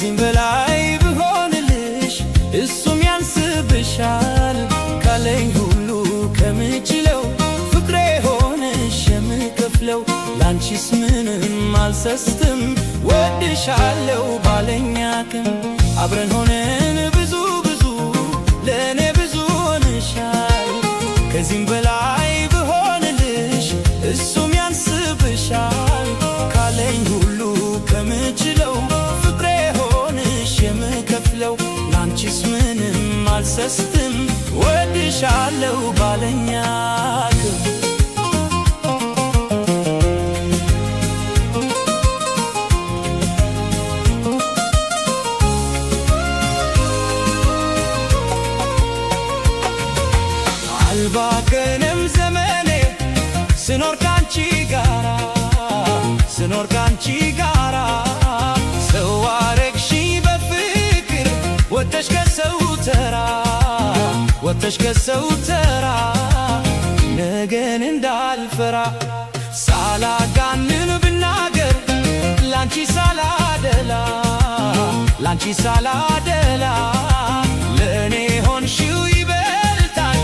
ከዚህም በላይ ብሆንልሽ እሱም ያንስብሻል። ካለኝ ሁሉ ከምችለው ፍቅሬ ሆነሽ የምከፍለው ላንቺስ ምንም አልሰስትም ወድሻለው ባለኝ አቅም አብረን ሆነን ብዙ ለእኔ ብዙ ሆነሻል። ከዚህም በላይ ብሆንልሽ እሱም ያንስብሻል። ካለኝ ሁሉ ከምችለው ፍቅሬ ሆነሽ የምከፍለው ላንቺስ ምንም አልሰስትም ወድሻለው ባለኝ አቅም አልባከንም ዘመኔ ስኖር ካንቺ ጋራ ሰው አረግሽኝ በፍቅር ወጥተሽ ከሰው ተራ ነገን እንዳልፈራ ሳላጋንን ብናገር ላንቺ ሳላደላ ለእኔ ሆንሽው ይበልጣል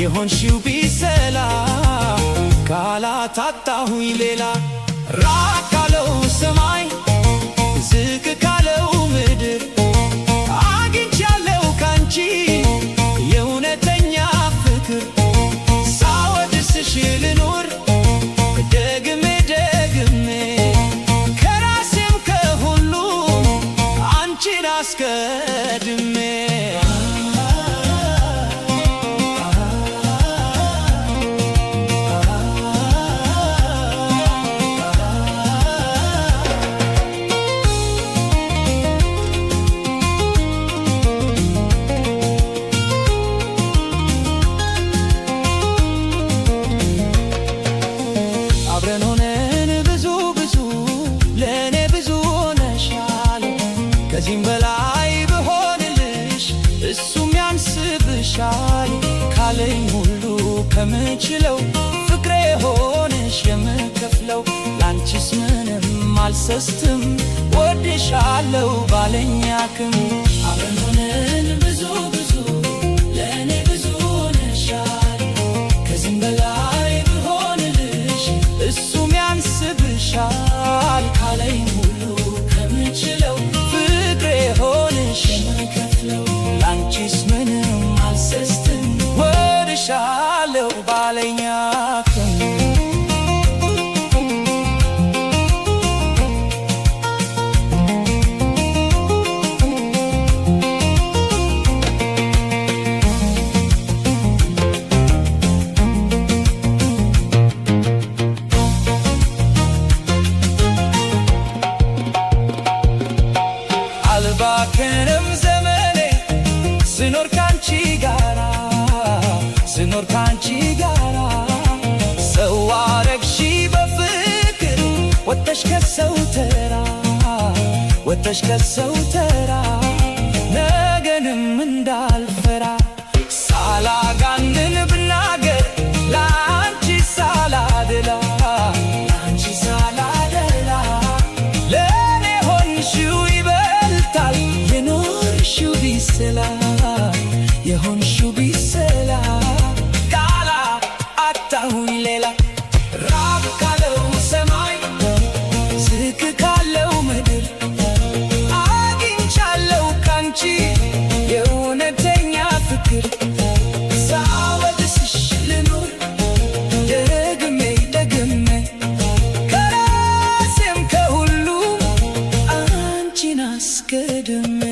የሆንሽው ቢሰላም ካላታጣሁኝ ሌላ ራቅ ካለው ሰማይ ዝቅ ካለው ምድር አግኝቻለሁ ካንቺ የእውነተኛ ፍቅር ሳወድስሽ ልኖር ደግሜ ከራሴም ከሁሉም አንቺን አስቀድሜ ከዚህም በላይ ብሆንልሽ እሱም ያንስብሻል። ካለኝ ሁሉ ከምችለው ፍቅሬ ሆነሽ የምከፍለው ላንቺስ ምንም አልሰስትም ወድሻለው ባለኝ አቅም አብረን ሆነን ብዙ ለእኔ ብዙ ሆነሻል። ከዚህም በላይ ብሆንልሽ እሱም ያንስብሻል። ካለኝ ሁሉ ከምችለው ሆነሽ የምከፍለው ላንቺስ ምንም አልሰስትም ወድሻለው ባለኝ አቅም አልባከንም ዘመኔ ስኖር ካንቺ ጋራ ሰው አረግሽ በፍቅር ወጥተሽ ከሰው ተራ ነገንም እንዳልፈራ ሳላጋንን ብናገር ላንቺ ሳላደላ ለእኔ ሆንሽው ይበልጣል የሆንሽው ቢሰላም ካላጣሁኝ ሌላ ራቅ ካለው ሰማይ ዝቅ ካለው ምድር አግኝቻለሁ ካንቺ የእውነተኛ ፍቅር ሳወድስሽ ልኖር ደግሜ ከራሴም ከሁሉ አንቺን አስቀድሜ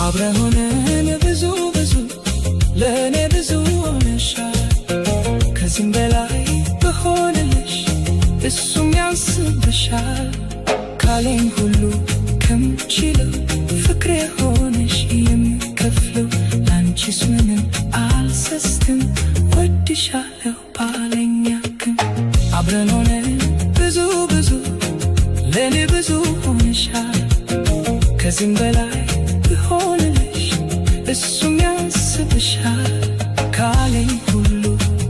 አብረን ሆነን ብዙ ለእኔ ብዙ ሆነሻል። ከዚህም በላይ ብሆንልሽ እሱም ያንስብሻል። ካለኝ ሁሉ ከምችለው ፍቅሬ ሆነሽ የምከፍለው ላንቺስ ምንም አልሰስትም ከዚህም በላይ ብሆንልሽ እሱም ያንስብሻል ካለኝ ሁሉ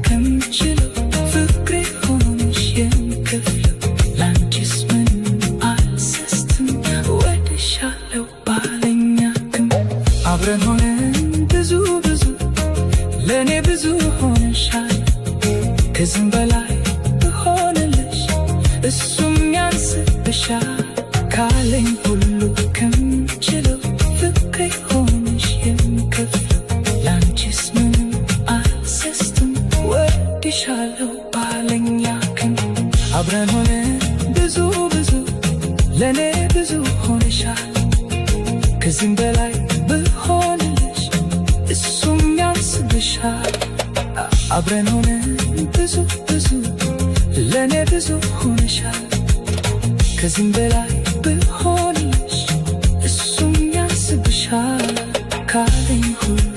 ከምችለው ፍቅሬ ሆነሽ የምከፍለው ላንቺስ ምንም አልሰስትም ወድሻለው ባለኝ አቅም አብረን ሆነን ብዙ ለእኔ ብዙ ሆነሻል ከዚህም በላይ ብሆንልሽ እሱም ያንስብሻል ካለኝ ሁሉ ከምችለው ፍቅሬ ሆነሽ የምከፍለው ላንቺስ ምንም አልሰስትም ወድሻለው ባለኝ አቅም አብረን ሆነን ብዙ ለእኔ ብዙ ሆነሻል ከዚህም በላይ ብሆንልሽ እሱም ያንስብሻል አብረን ሆነን ብዙ ለእኔ ብዙ ሆነሻል ከዚህም በላይ ብሆንልሽ እሱም ያንስብሻል ካለኝ ሁሉ